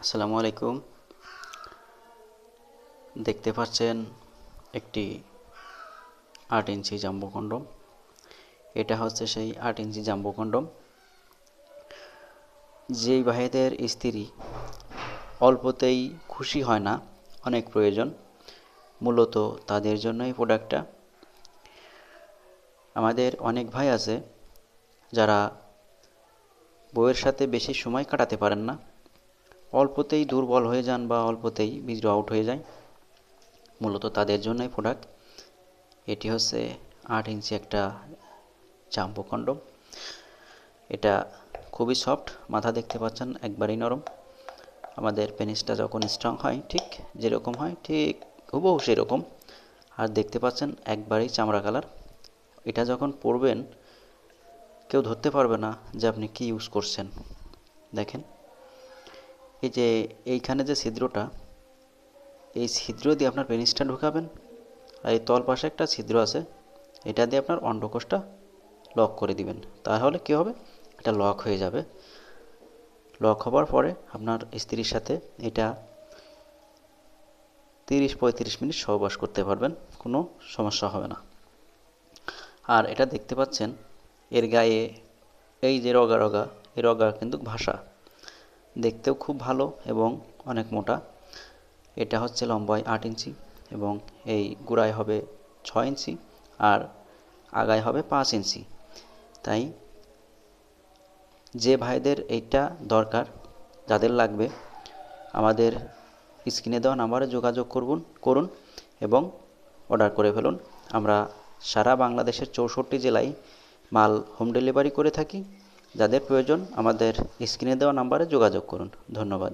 আসসালামু আলাইকুম। দেখতে পাচ্ছেন একটি 8 ইঞ্চি জাম্বো কন্ডম। এটা হচ্ছে সেই 8 ইঞ্চি জাম্বো কন্ডম, যেই ভাইদের স্ত্রী অল্পতেই খুশি হয় না, অনেক প্রয়োজন, মূলত তাদের জন্য এই প্রোডাক্টটা। আমাদের অনেক ভাই আছে যারা বউয়ের সাথে বেশি সময় কাটাতে পারেন না, অল্পতেই দুর্বল হয়ে যান বা অল্পতেই বীর্য আউট হয়ে যায়, মূলত তাদের জন্য এই প্রোডাক্ট। এটি হচ্ছে 8 ইঞ্চি একটা জাম্বো কন্ডম। এটা খুবই সফট, মাথা দেখতে পাচ্ছেন একবারেই নরম। আমাদের পেনিসটা যখন স্ট্রং হয় ঠিক যেরকম হয় ঠিক হুবহু সেরকম। আর দেখতে পাচ্ছেন একবারেই চামড়া কালার। এটা যখন পরবেন কেউ ধরতে পারবে না যে আপনি কি ইউজ করছেন। দেখেন, এই যে এইখানে যে ছিদ্রটা, এই ছিদ্র দিয়ে আপনার পেনিসটা ঢুকাবেন, আর এই তল পাশে একটা ছিদ্র আছে, এটা দিয়ে আপনার অন্ডকোষটা লক করে দিবেন। তাহলে কি হবে, এটা লক হয়ে যাবে। লক হবার পরে আপনার স্ত্রীর সাথে এটা 30-35 মিনিট সহবাস করতে পারবেন, কোনো সমস্যা হবে না। আর এটা দেখতে পাচ্ছেন এর গায়ে এই যে রগা রগা, এই রগা কিন্তু ভাসা, দেখতেও খুব ভালো এবং অনেক মোটা। এটা হচ্ছে লম্বায় 8 ইঞ্চি এবং এই গোড়ায় হবে 6 ইঞ্চি আর আগায় হবে 5 ইঞ্চি। তাই যে ভাইদের এইটা দরকার, যাদের লাগবে, আমাদের স্ক্রিনে দেওয়া নাম্বারে যোগাযোগ করুন এবং অর্ডার করে ফেলুন। আমরা সারা বাংলাদেশের 64 জেলায় মাল হোম ডেলিভারি করে থাকি। যাদের প্রয়োজন আমাদের স্ক্রিনে দেওয়া নাম্বারে যোগাযোগ করুন। ধন্যবাদ।